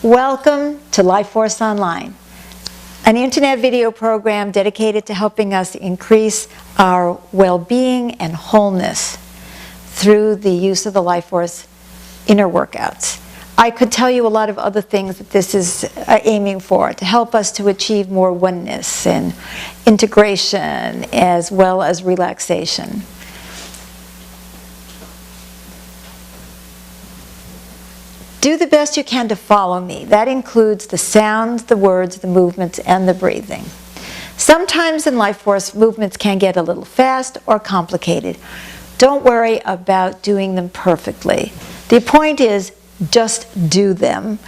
Welcome to LifeForce Online, an internet video program dedicated to helping us increase our well-being and wholeness through the use of the LifeForce inner workouts. I could tell you a lot of other things that this is aiming for, to help us to achieve more oneness and integration as well as relaxation. Do the best you can to follow me. That includes the sounds, the words, the movements, and the breathing. Sometimes in LifeForce, movements can get a little fast or complicated. Don't worry about doing them perfectly. The point is, just do them.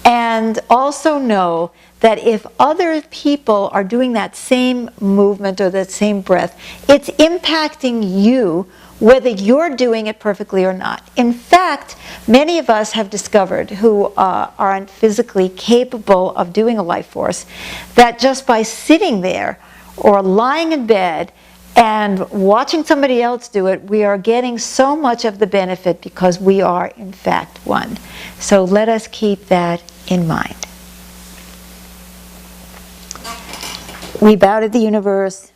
And also know that if other people are doing that same movement or that same breath, it's impacting you whether you're doing it perfectly or not. In fact, many of us have discovered who aren't physically capable of doing a LifeForce that just by sitting there or lying in bed and watching somebody else do it, we are getting so much of the benefit because we are in fact one. So let us keep that in mind. We bow to the universe.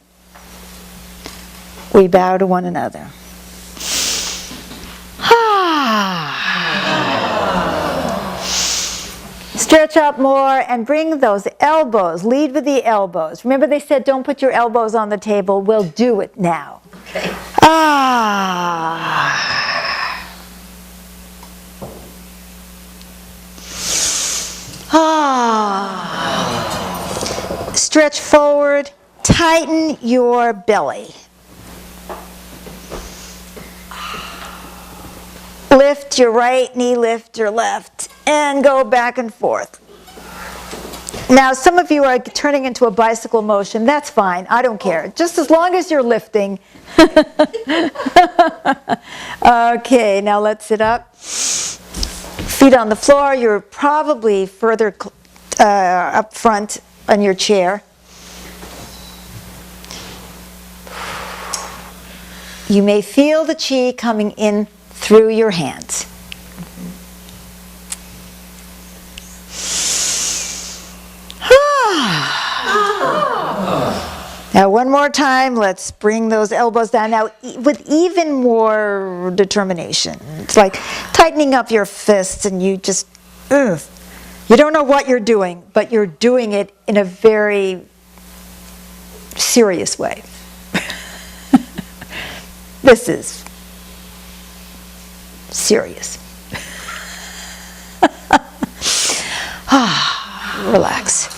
We bow to one another. Stretch out more and bring those elbows. Lead with the elbows. Remember they said don't put your elbows on the table. We'll do it now. Okay. Stretch forward. Tighten your belly. Lift your right knee, lift your left, and go back and forth. Now, some of you are turning into a bicycle motion. That's fine. I don't care. Just as long as you're lifting. Okay, now let's sit up. Feet on the floor. You're probably further up front on your chair. You may feel the chi coming in through your hands. Now one more time, let's bring those elbows down. Now with even more determination. It's like tightening up your fists and you just, you don't know what you're doing, but you're doing it in a very serious way. This is serious. Relax.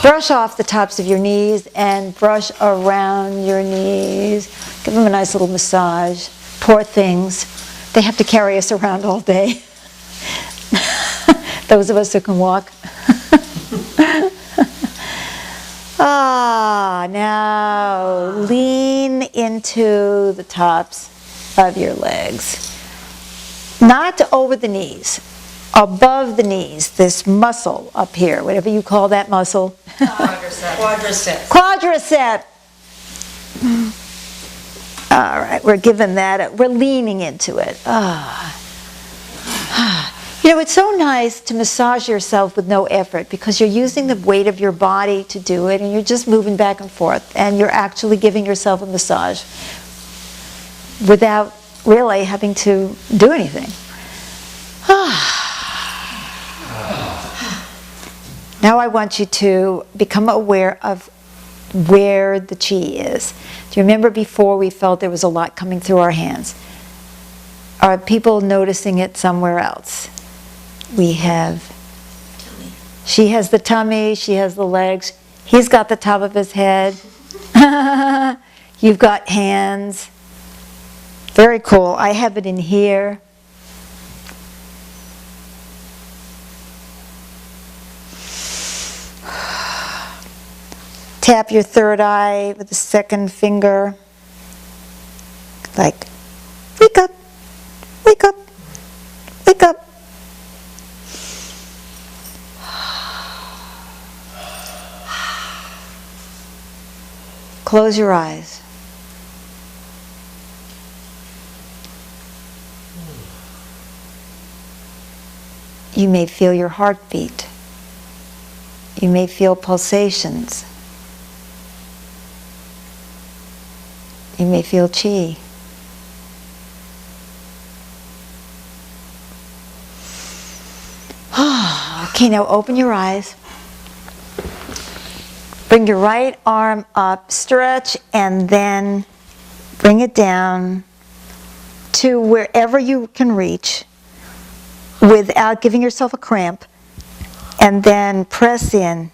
Brush off the tops of your knees and brush around your knees. Give them a nice little massage. Poor things. They have to carry us around all day. Those of us who can walk. Now lean into the tops of your legs. Not over the knees, above the knees, this muscle up here, whatever you call that muscle. Quadricep. Quadricep. All right, we're giving that, we're leaning into it. You know, it's so nice to massage yourself with no effort because you're using the weight of your body to do it and you're just moving back and forth and you're actually giving yourself a massage without really having to do anything. Now I want you to become aware of where the chi is. Do you remember before we felt there was a lot coming through our hands? Are people noticing it somewhere else? We have, she has the tummy, she has the legs, he's got the top of his head, you've got hands. Very cool. I have it in here. Tap your third eye with the second finger. Like, wake up, wake up, wake up. Close your eyes. You may feel your heartbeat. You may feel pulsations. You may feel chi. Okay, now open your eyes. Bring your right arm up, stretch, and then bring it down to wherever you can reach without giving yourself a cramp. And then press in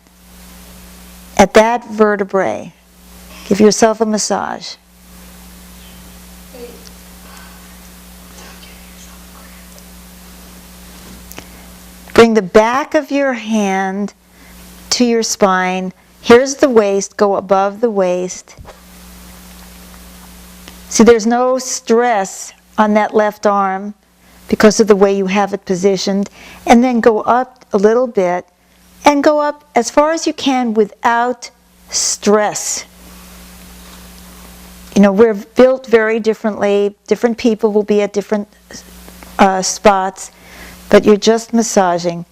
at that vertebrae. Give yourself a massage. Bring the back of your hand to your spine. Here's the waist. Go above the waist. See, there's no stress on that left arm because of the way you have it positioned. And then go up a little bit and go up as far as you can without stress. You know, we're built very differently. Different people will be at different spots. But you're just massaging.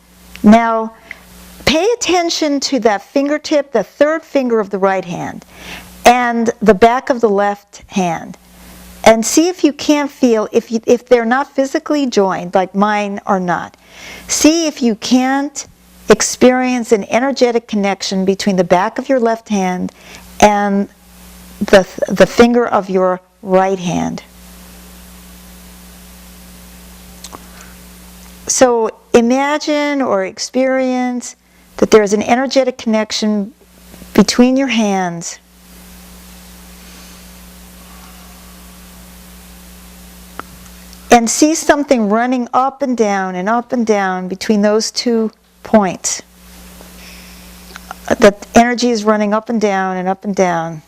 Now, pay attention to that fingertip, the third finger of the right hand, and the back of the left hand. And see if you can't feel, if they're not physically joined, like mine are not, see if you can't experience an energetic connection between the back of your left hand and the finger of your right hand. So imagine or experience that there's an energetic connection between your hands. And see something running up and down between those 2 points. The energy is running up and down and up and down.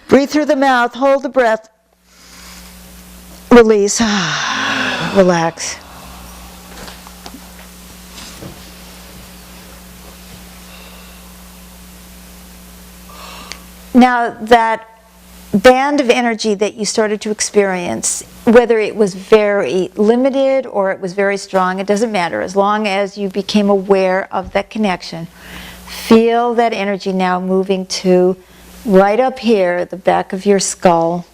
Breathe through the mouth, hold the breath. Release. Relax. Now that band of energy that you started to experience, whether it was very limited or it was very strong, it doesn't matter. As long as you became aware of that connection, feel that energy now moving to right up here, the back of your skull.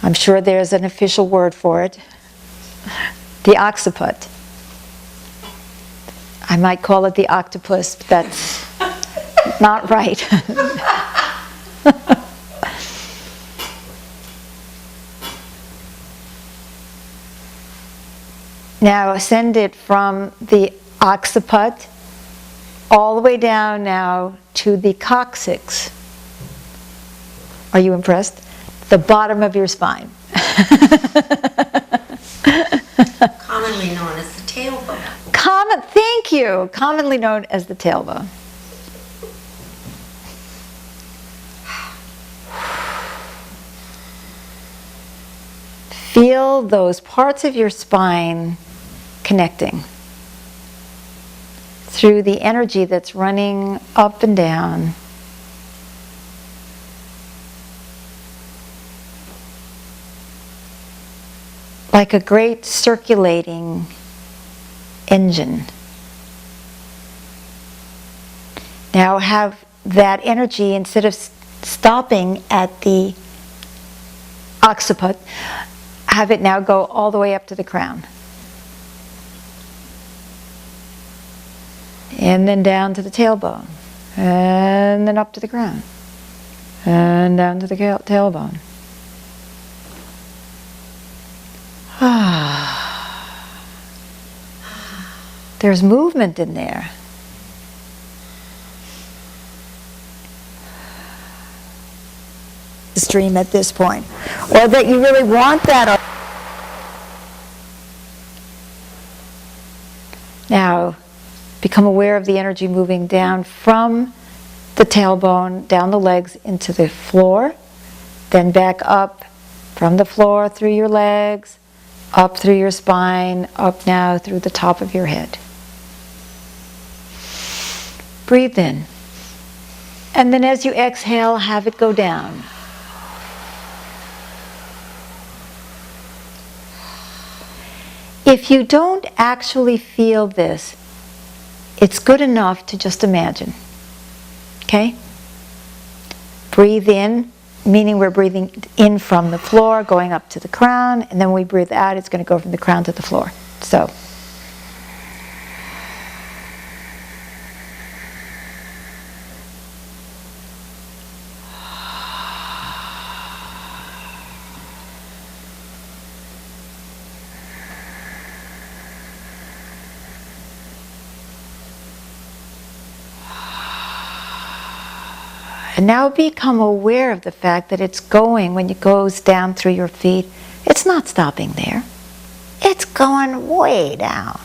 I'm sure there's an official word for it. The occiput. I might call it the octopus, but that's not right. Now ascend it from the occiput all the way down now to the coccyx. Are you impressed? The bottom of your spine. Commonly known as the tailbone. Thank you. Commonly known as the tailbone. Feel those parts of your spine connecting through the energy that's running up and down. Like a great circulating engine. Now have that energy, instead of stopping at the occiput, have it now go all the way up to the crown. And then down to the tailbone. And then up to the crown. And down to the tailbone. There's movement in there. The stream at this point, or that you really want that. Now, become aware of the energy moving down from the tailbone, down the legs into the floor, then back up from the floor through your legs, up through your spine, up now through the top of your head. Breathe in. And then as you exhale, have it go down. If you don't actually feel this, it's good enough to just imagine. Okay? Breathe in, meaning we're breathing in from the floor, going up to the crown, and then when we breathe out, it's going to go from the crown to the floor. So. And now become aware of the fact that it's going, when it goes down through your feet, it's not stopping there. It's going way down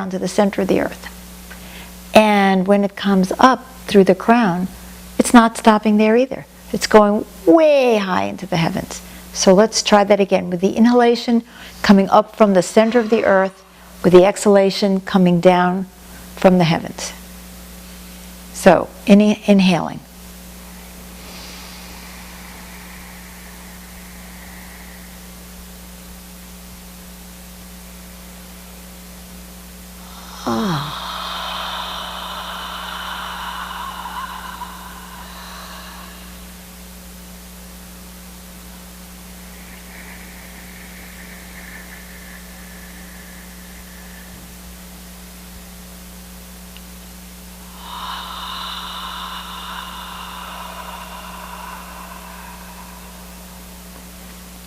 to the center of the earth. And when it comes up through the crown, it's not stopping there either. It's going way high into the heavens. So let's try that again. With the inhalation coming up from the center of the earth, with the exhalation coming down from the heavens. So, inhaling.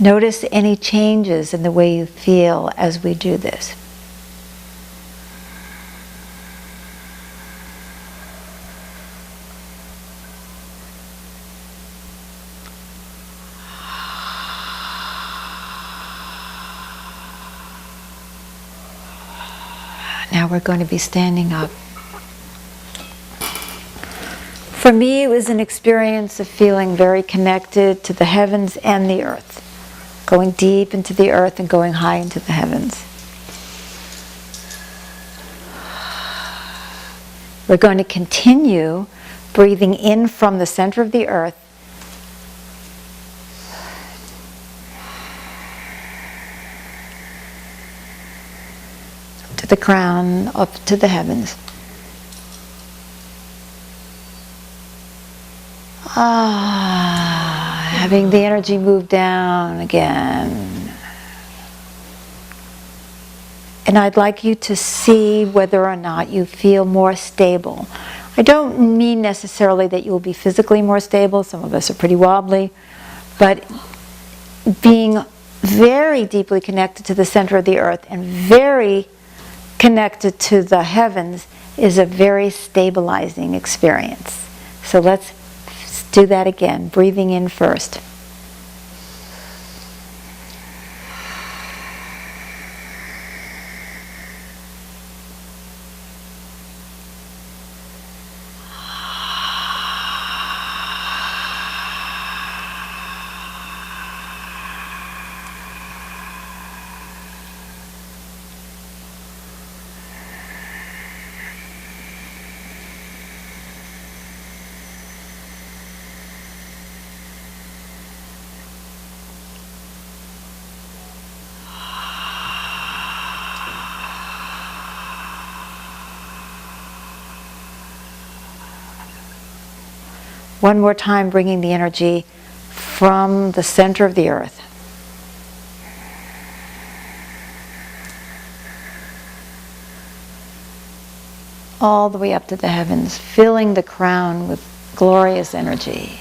Notice any changes in the way you feel as we do this. Now we're going to be standing up. For me, it was an experience of feeling very connected to the heavens and the earth. Going deep into the earth and going high into the heavens. We're going to continue breathing in from the center of the earth to the crown, up to the heavens. Having the energy move down again. And I'd like you to see whether or not you feel more stable. I don't mean necessarily that you will be physically more stable. Some of us are pretty wobbly. But being very deeply connected to the center of the earth and very connected to the heavens is a very stabilizing experience. So let's do that again, breathing in first. One more time, bringing the energy from the center of the earth. All the way up to the heavens, filling the crown with glorious energy.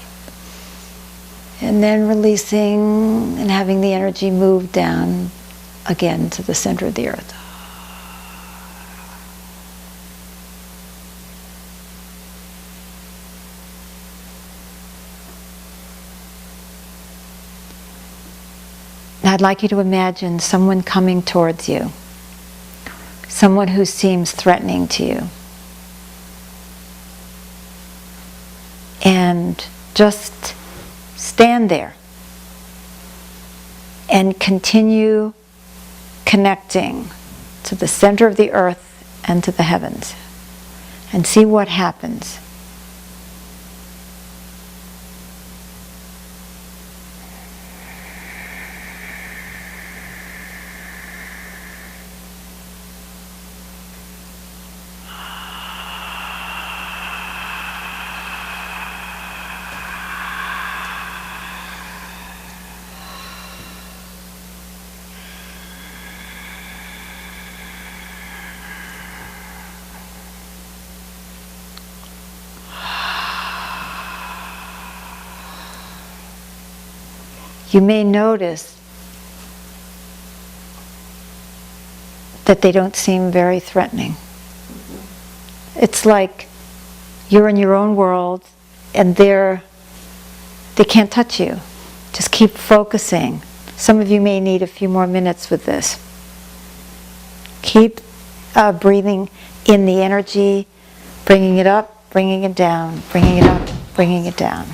And then releasing and having the energy move down again to the center of the earth. Now I'd like you to imagine someone coming towards you, someone who seems threatening to you. And just stand there and continue connecting to the center of the earth and to the heavens, and see what happens. you may notice that they don't seem very threatening. It's like you're in your own world and they can't touch you. Just keep focusing. Some of you may need a few more minutes with this. Keep breathing in the energy, bringing it up, bringing it down, bringing it up, bringing it down.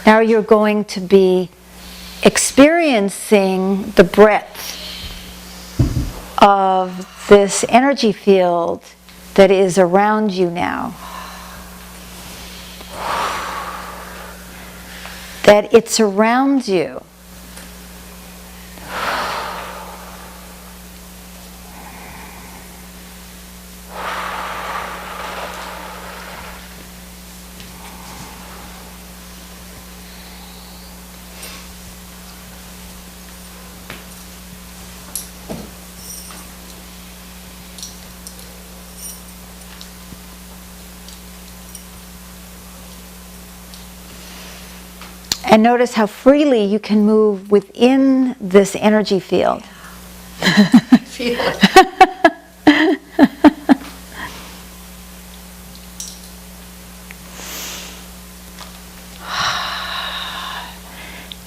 Now you're going to be experiencing the breadth of this energy field that is around you now. That it surrounds you. And notice how freely you can move within this energy field. Feel it.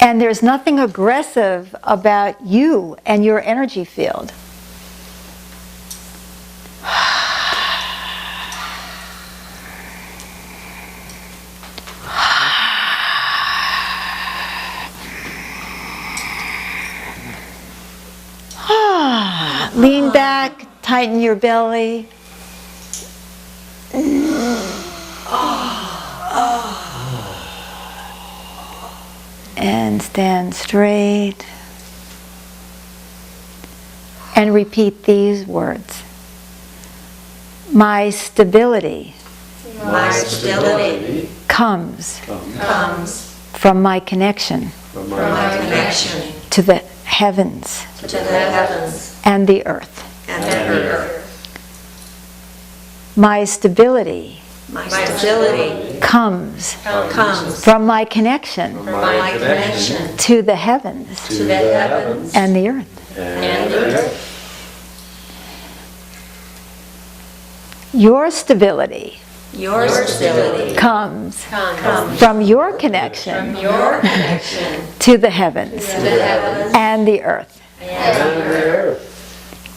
And there's nothing aggressive about you and your energy field. Lean back, tighten your belly. And stand straight. And repeat these words. My stability comes from my connection to the heavens and the earth. My stability comes from my connection to the heavens and the earth. Your stability comes from your connection to the heavens and the earth.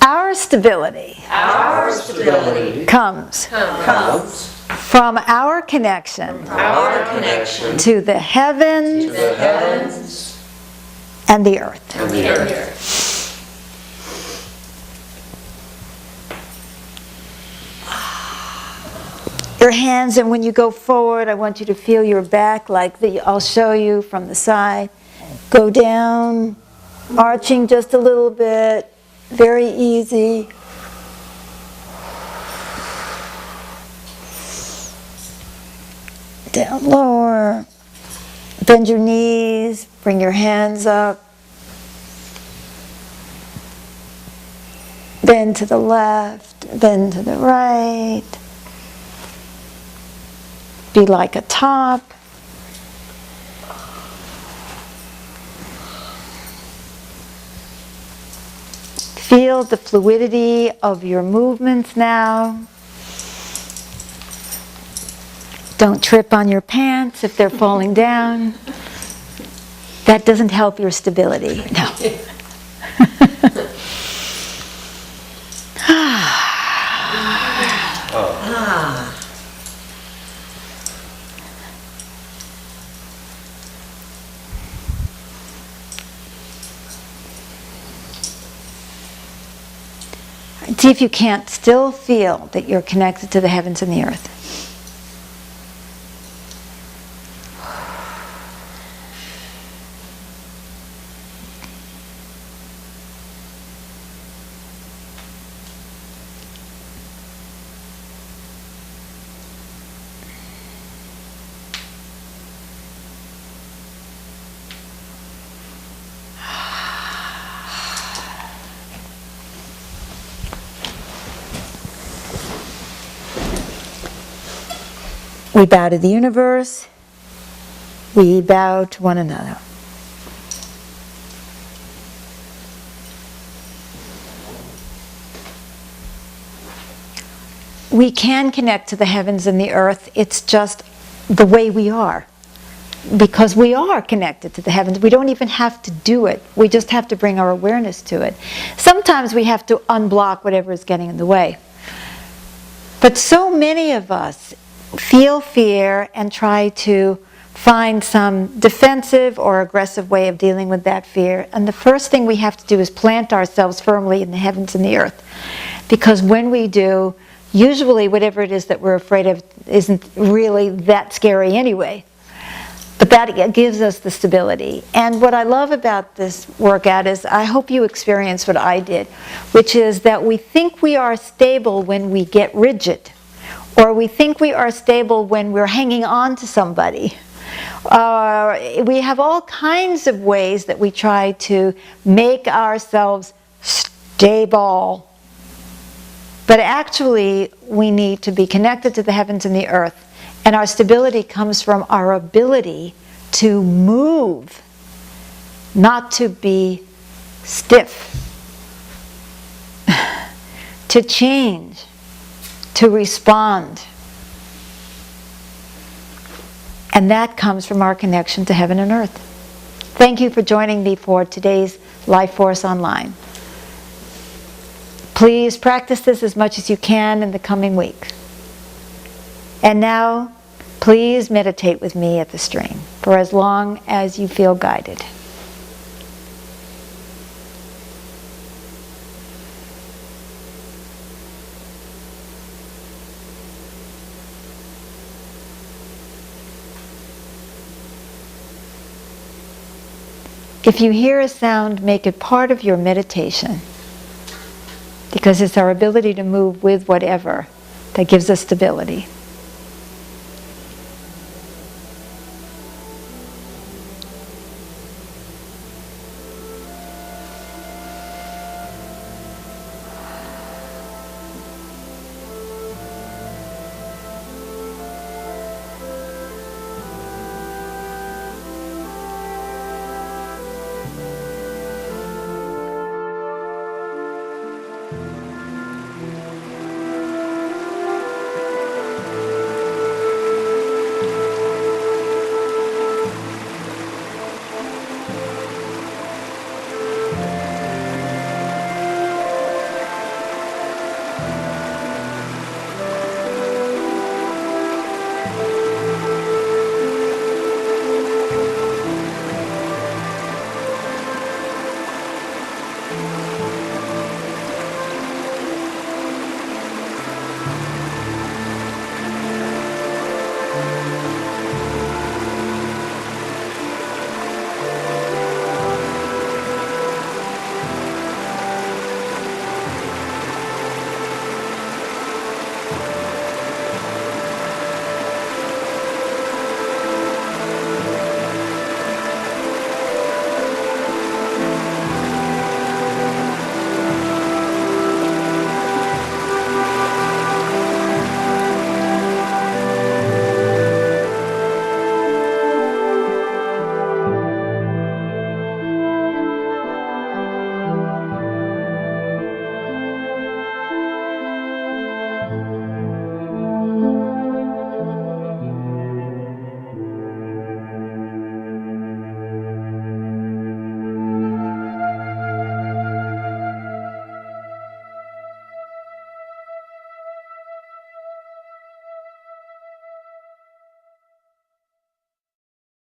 Our stability comes from our connection to the heavens and the earth. Your hands, and when you go forward, I want you to feel your back like I'll show you from the side. Go down, arching just a little bit, very easy. Down lower. Bend your knees, bring your hands up. Bend to the left, bend to the right. Be like a top. Feel the fluidity of your movements now. Don't trip on your pants if they're falling down. That doesn't help your stability. No. See if you can't still feel that you're connected to the heavens and the earth. We bow to the universe. We bow to one another. We can connect to the heavens and the earth. It's just the way we are. Because we are connected to the heavens. We don't even have to do it. We just have to bring our awareness to it. Sometimes we have to unblock whatever is getting in the way. But so many of us feel fear and try to find some defensive or aggressive way of dealing with that fear. And the first thing we have to do is plant ourselves firmly in the heavens and the earth. Because when we do, usually whatever it is that we're afraid of isn't really that scary anyway. But that gives us the stability. And what I love about this workout is I hope you experience what I did, which is that we think we are stable when we get rigid, or we think we are stable when we're hanging on to somebody. We have all kinds of ways that we try to make ourselves stable. But actually, we need to be connected to the heavens and the earth. And our stability comes from our ability to move, not to be stiff, to change, to respond. And that comes from our connection to heaven and earth. Thank you for joining me for today's LifeForce Online. Please practice this as much as you can in the coming week. And now, please meditate with me at the stream for as long as you feel guided. If you hear a sound, make it part of your meditation, because it's our ability to move with whatever that gives us stability.